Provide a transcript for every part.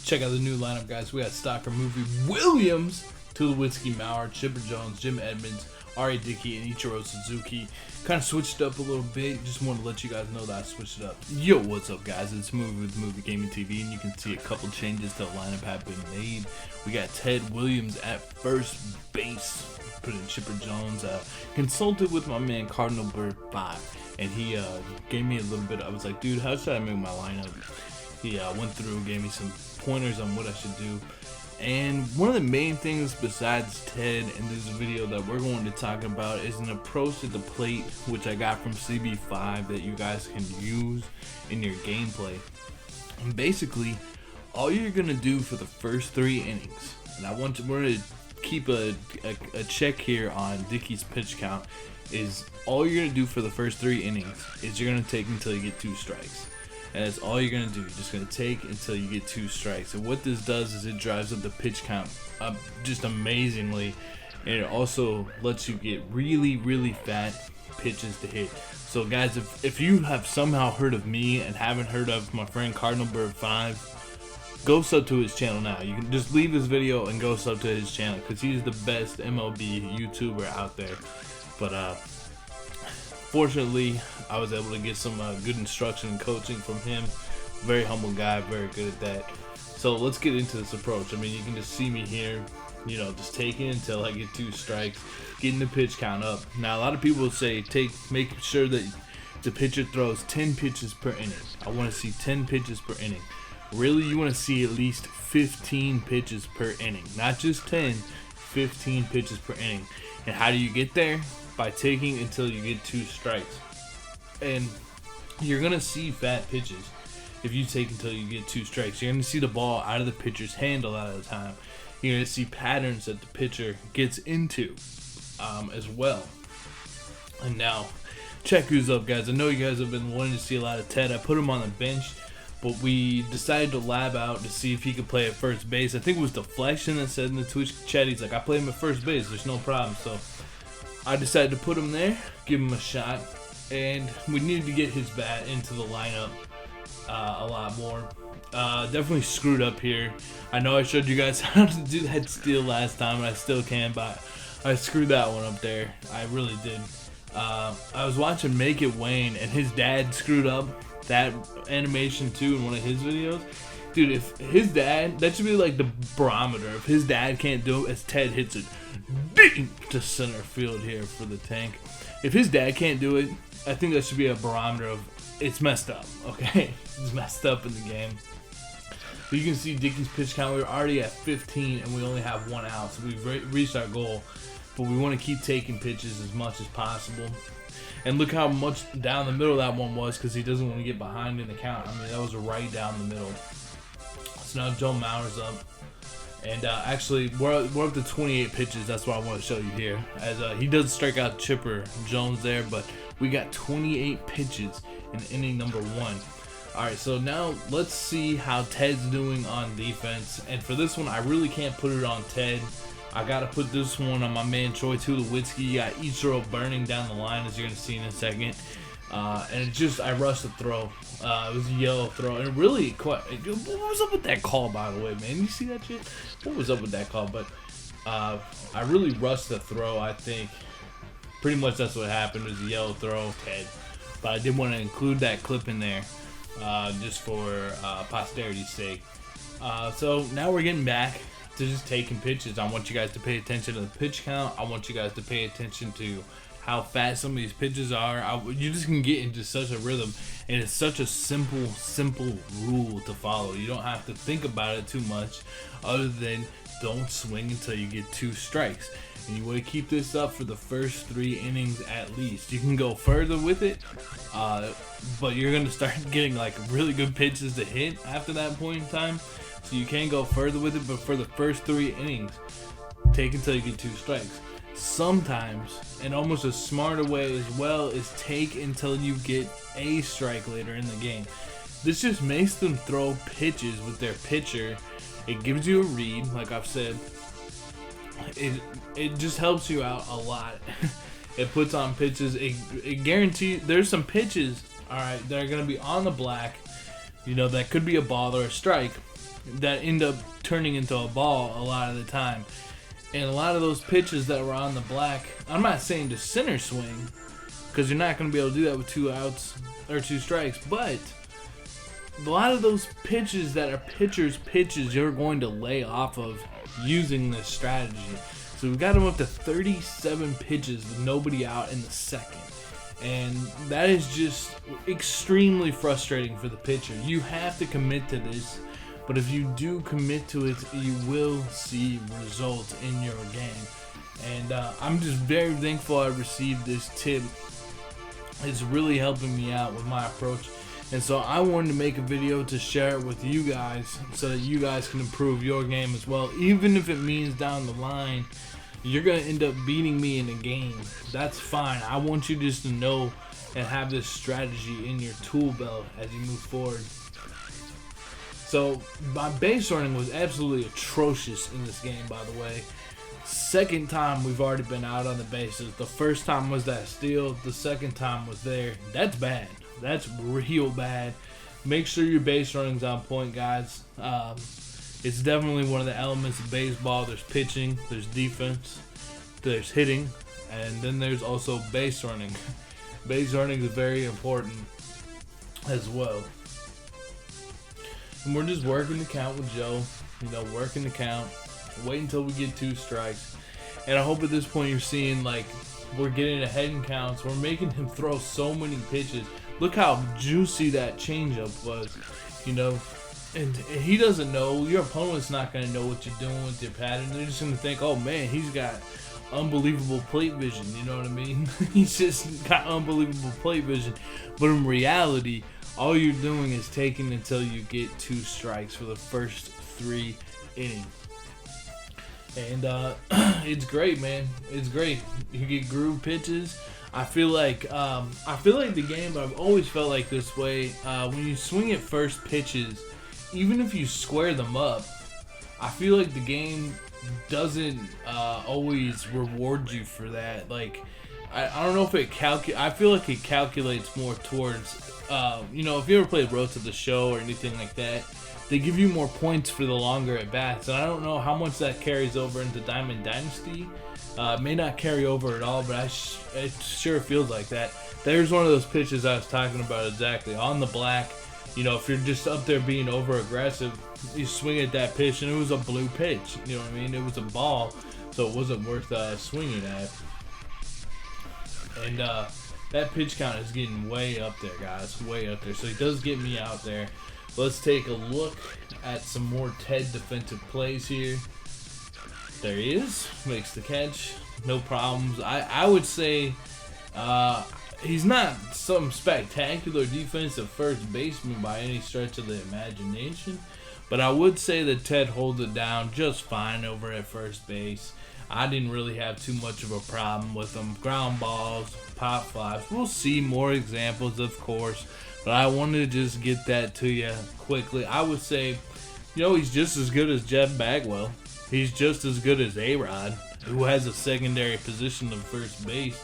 check out the new lineup, guys. We got Stalker, Movie, Williams, Tulowitzki, Mauer, Chipper Jones, Jim Edmonds, R.A. Dickey, and Ichiro Suzuki. Kind of switched up a little bit. Just want to let you guys know that I switched it up. Yo, what's up, guys? It's Movie with Movie Gaming TV, and you can see a couple changes to the lineup have been made. We got Ted Williams at first base. Put in Chipper Jones. Consulted with my man Cardinal Bird 5, and he gave me a little bit. I was like, dude, how should I make my lineup? He went through and gave me some pointers on what I should do. And one of the main things besides Ted in this video that we're going to talk about is an approach to the plate, which I got from CB5 that you guys can use in your gameplay. And basically, all you're going to do for the first 3 innings, and we're going to keep a check here on Dickey's pitch count, is all you're going to do for the first 3 innings is you're going to take until you get 2 strikes. And that's all you're going to do. You're just going to take until you get 2 strikes. And what this does is it drives up the pitch count up just amazingly. And it also lets you get really, really fat pitches to hit. So guys, if you have somehow heard of me and haven't heard of my friend Cardinal Bird 5, go sub to his channel now. You can just leave this video and go sub to his channel, because he's the best MLB YouTuber out there. But fortunately, I was able to get some good instruction and coaching from him. Very humble guy, very good at that. So let's get into this approach. I mean, you can just see me here, you know, just taking until I get 2 strikes, getting the pitch count up. Now, a lot of people say make sure that the pitcher throws 10 pitches per inning. I want to see 10 pitches per inning. Really, you want to see at least 15 pitches per inning, not just 10, 15 pitches per inning. And how do you get there? By taking until you get 2 strikes. And you're gonna see fat pitches if you take until you get 2 strikes. You're gonna see the ball out of the pitcher's hand a lot of the time. You're gonna see patterns that the pitcher gets into as well. And now, check who's up, guys. I know you guys have been wanting to see a lot of Ted. I put him on the bench, but we decided to lab out to see if he could play at first base. I think it was Deflection that said in the Twitch chat, he's like, I play him at first base, there's no problem. So I decided to put him there, give him a shot, and we needed to get his bat into the lineup a lot more. Definitely screwed up here. I know I showed you guys how to do that steal last time, and I still can, but I screwed that one up there. I really did. I was watching Make It Wayne, and his dad screwed up that animation too in one of his videos. Dude, if his dad, that should be like the barometer. If his dad can't do it, as Ted hits it deep to center field here for the tank. If his dad can't do it, I think that should be a barometer of it's messed up, okay? It's messed up in the game. But you can see Dickey's pitch count. We're already at 15 and we only have 1 out, so we've reached our goal. But we want to keep taking pitches as much as possible. And look how much down the middle that one was, because he doesn't want to get behind in the count. I mean, that was right down the middle. So now Joe Mauer's up. And actually, we're up to 28 pitches. That's what I want to show you here. As he does strike out Chipper Jones there, but we got 28 pitches in inning number 1. Alright, so now let's see how Ted's doing on defense. And for this one, I really can't put it on Ted. I gotta put this one on my man Troy Tulowitzki. You got Ichiro burning down the line, as you're gonna see in a second. And it just, I rushed the throw. It was a yellow throw, and really, what was up with that call, by the way, man? You see that shit? What was up with that call? But I really rushed the throw. I think pretty much that's what happened. It was a yellow throw, Ted. But I did want to include that clip in there, just for posterity's sake. So now we're getting back to just taking pitches. I want you guys to pay attention to the pitch count. I want you guys to pay attention to how fast some of these pitches are. You just can get into such a rhythm, and it's such a simple rule to follow. You don't have to think about it too much, other than don't swing until you get 2 strikes. And you want to keep this up for the first 3 innings at least. You can go further with it, but you're going to start getting like really good pitches to hit after that point in time. So you can go further with it, but for the first 3 innings, take until you get 2 strikes. Sometimes, and almost a smarter way as well, is take until you get a strike later in the game. This just makes them throw pitches with their pitcher. It gives you a read, like I've said. It just helps you out a lot. It puts on pitches. It guarantees there's some pitches, all right, that are going to be on the black, you know, that could be a ball or a strike. that end up turning into a ball a lot of the time. And a lot of those pitches that were on the black, I'm not saying to center swing, because you're not going to be able to do that with 2 outs or 2 strikes, but a lot of those pitches that are pitchers' pitches, you're going to lay off of using this strategy. So we've got them up to 37 pitches with nobody out in the second. And that is just extremely frustrating for the pitcher. You have to commit to this, but if you do commit to it, you will see results in your game. And I'm just very thankful I received this tip. It's really helping me out with my approach. And so I wanted to make a video to share it with you guys so that you guys can improve your game as well. Even if it means down the line you're going to end up beating me in a game, that's fine. I want you just to know and have this strategy in your tool belt as you move forward. So my base running was absolutely atrocious in this game, by the way. Second time we've already been out on the bases. The first time was that steal. The second time was there. That's bad. That's real bad. Make sure your base running's on point, guys. It's definitely one of the elements of baseball. There's pitching, there's defense, there's hitting, and then there's also base running. Base running is very important as well. And we're just working the count with Joe. You know, working the count. Wait until we get 2 strikes. And I hope at this point you're seeing, like, we're getting ahead in counts. We're making him throw so many pitches. Look how juicy that changeup was, you know. And he doesn't know. Your opponent's not going to know what you're doing with your pattern. They're just going to think, oh, man, he's got unbelievable plate vision. You know what I mean? He's just got unbelievable plate vision. But in reality, all you're doing is taking until you get 2 strikes for the first 3 innings. And it's great, man. It's great. You get groove pitches. I feel like the game. I've always felt like this way. When you swing at first pitches, even if you square them up, I feel like the game doesn't always reward you for that. Like, I don't know if it I feel like it calculates more towards, you know, if you ever played Road to the Show or anything like that, they give you more points for the longer at bats. And I don't know how much that carries over into Diamond Dynasty. It may not carry over at all, but it sure feels like that. There's one of those pitches I was talking about exactly. On the black, you know, if you're just up there being over aggressive, you swing at that pitch, and it was a blue pitch. You know what I mean? It was a ball, so it wasn't worth swinging at. And that pitch count is getting way up there, guys. Way up there. So he does get me out there. Let's take a look at some more Ted defensive plays here. There he is. Makes the catch. No problems. I would say he's not some spectacular defensive first baseman by any stretch of the imagination. But I would say that Ted holds it down just fine over at first base. I didn't really have too much of a problem with him. Ground balls, pop flies. We'll see more examples, of course. But I wanted to just get that to you quickly. I would say, you know, he's just as good as Jeff Bagwell. He's just as good as A-Rod, who has a secondary position of first base.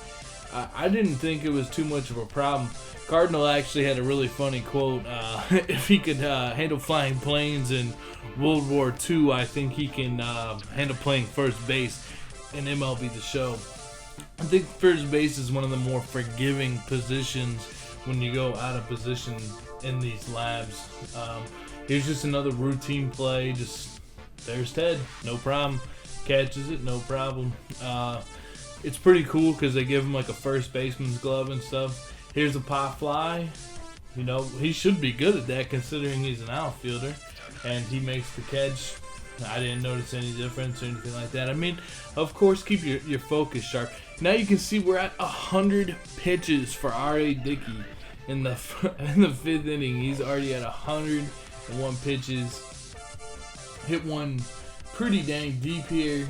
I didn't think it was too much of a problem. Cardinal actually had a really funny quote. If he could handle flying planes in World War II, I think he can handle playing first base in MLB The Show. I think first base is one of the more forgiving positions when you go out of position in these labs. Here's just another routine play. Just there's Ted, no problem. Catches it, no problem. It's pretty cool because they give him like a first baseman's glove and stuff. Here's a pop fly. You know, he should be good at that considering he's an outfielder. And he makes the catch. I didn't notice any difference or anything like that. I mean, of course, keep your focus sharp. Now you can see we're at 100 pitches for R.A. Dickey in the 5th inning. He's already at 101 pitches. Hit one pretty dang deep here,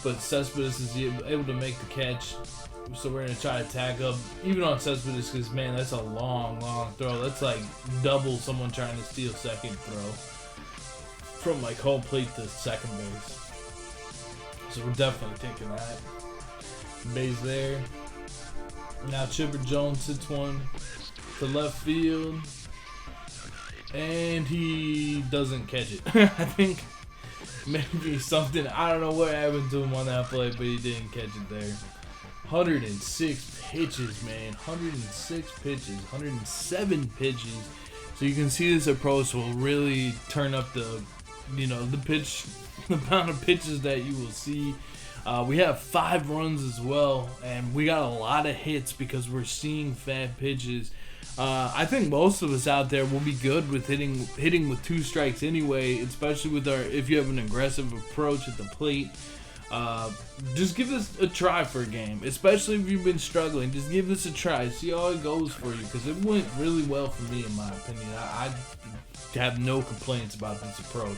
but Cespedes is able to make the catch. So we're going to try to tag up, even on Cespedes, because, man, that's a long, long throw. That's like double someone trying to steal second throw from like home plate to second base. So we're definitely taking that. Base there. Now Chipper Jones hits one to left field. And he doesn't catch it. I think maybe something, I don't know what happened to him on that play, but he didn't catch it there. 106 pitches, man. 106 pitches, 107 pitches. So you can see this approach will really turn up the, the amount of pitches that you will see. We have 5 runs as well, and we got a lot of hits because we're seeing fat pitches. I think most of us out there will be good with hitting with 2 strikes anyway, especially with if you have an aggressive approach at the plate. Just give this a try for a game, especially if you've been struggling. Just give this a try, see how it goes for you, because it went really well for me in my opinion. I have no complaints about this approach.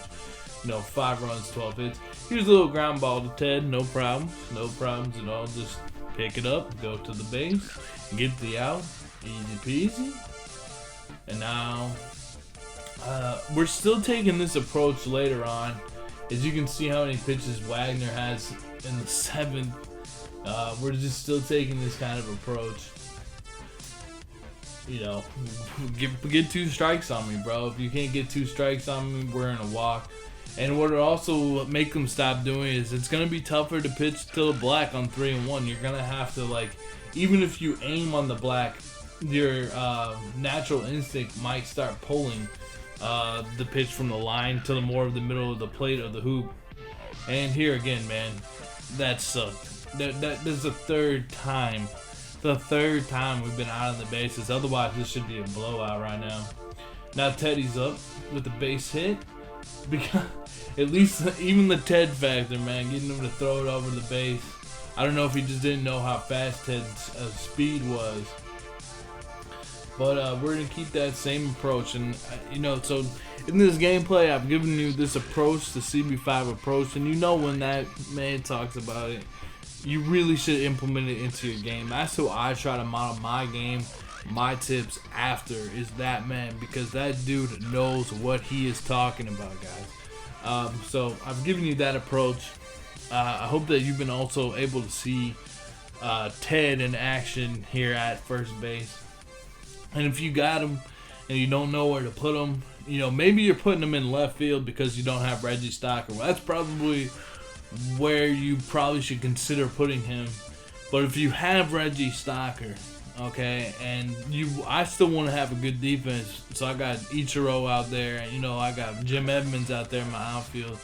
5 runs, 12 hits. Here's a little ground ball to Ted, no problems at all. Just pick it up, go to the base, get the out, easy peasy. And now we're still taking this approach later on. As you can see how many pitches Wagner has in the 7th. We're just still taking this kind of approach. Get 2 strikes on me, bro. If you can't get 2 strikes on me, we're in a walk. And what it also make them stop doing is it's going to be tougher to pitch to the black on 3 and 1. You're going to have to, even if you aim on the black, your natural instinct might start pulling the pitch from the line to the more of the middle of the plate or the hoop. And here again, man, that sucked. That is the third time we've been out on the bases. Otherwise, this should be a blowout right now. Now Teddy's up with the base hit, because at least even the Ted factor, man, getting him to throw it over the base. I don't know if he just didn't know how fast Ted's speed was. But we're going to keep that same approach. And, so in this gameplay, I've given you this approach, the CB5 approach. And when that man talks about it, you really should implement it into your game. That's who I try to model my game, my tips after, is that man. Because that dude knows what he is talking about, guys. So I've given you that approach. I hope that you've been also able to see Ted in action here at first base. And if you got him and you don't know where to put him, maybe you're putting him in left field because you don't have Reggie Stocker. Well, that's probably where you probably should consider putting him. But if you have Reggie Stocker, okay, and I still want to have a good defense, so I got Ichiro out there, and I got Jim Edmonds out there in my outfield.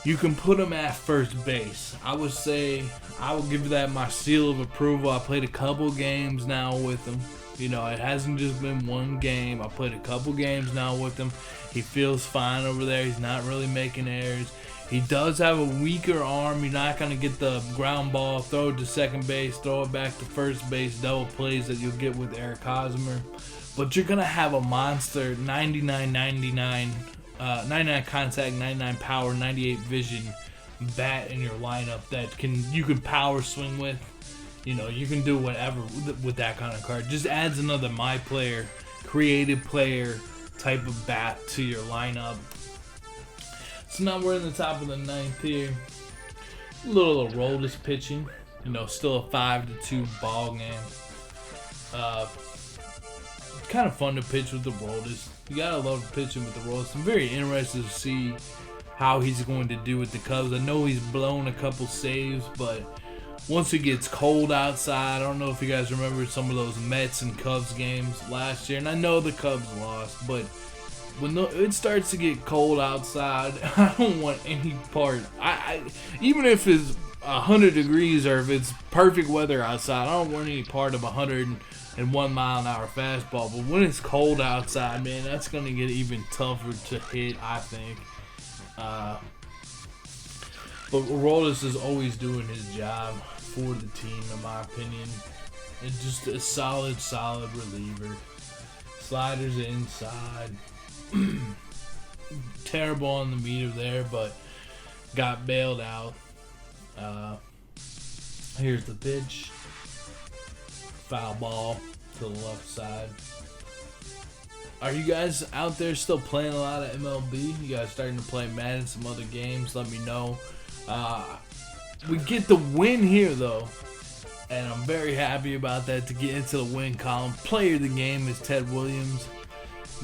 You can put him at first base. I would say I will give that my seal of approval. I played a couple games now with him. It hasn't just been one game. I played a couple games now with him. He feels fine over there. He's not really making errors. He does have a weaker arm. You're not going to get the ground ball, throw it to second base, throw it back to first base, double plays that you'll get with Eric Hosmer. But you're going to have a monster 99 contact, 99 power, 98 vision bat in your lineup that you can power swing with. You can do whatever with that kind of card. Just adds another my player, creative player type of bat to your lineup. So now we're in the top of the 9th here. A little Aroldis pitching. Still a 5-2 ball game. Kind of fun to pitch with the Aroldis. You gotta love pitching with the Aroldis. I'm very interested to see how he's going to do with the Cubs. I know he's blown a couple saves, but once it gets cold outside, I don't know if you guys remember some of those Mets and Cubs games last year, and I know the Cubs lost, but when it starts to get cold outside, I don't want any part. Even if it's 100 degrees or if it's perfect weather outside, I don't want any part of 101 mile an hour fastball. But when it's cold outside, man, that's going to get even tougher to hit, I think. But Aroldis is always doing his job for the team, in my opinion. And just a solid reliever. Sliders inside. Terrible on the meter there, but got bailed out. Here's the pitch. Foul ball to the left side. Are you guys out there still playing a lot of MLB? You guys starting to play Madden, some other games? Let me know. We get the win here, though, and I'm very happy about that to get into the win column. Player of the game is Ted Williams.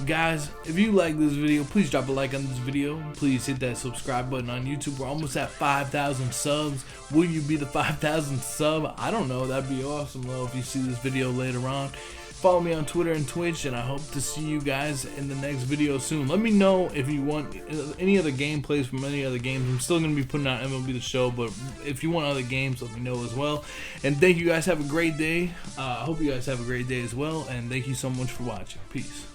Guys, if you like this video, please drop a like on this video. Please hit that subscribe button on YouTube. We're almost at 5,000 subs. Will you be the 5,000 sub? I don't know. That'd be awesome though if you see this video later on. Follow me on Twitter and Twitch, and I hope to see you guys in the next video soon. Let me know if you want any other gameplays from any other games. I'm still going to be putting out MLB The Show, but if you want other games, let me know as well. And thank you guys. Have a great day. I hope you guys have a great day as well, and thank you so much for watching. Peace.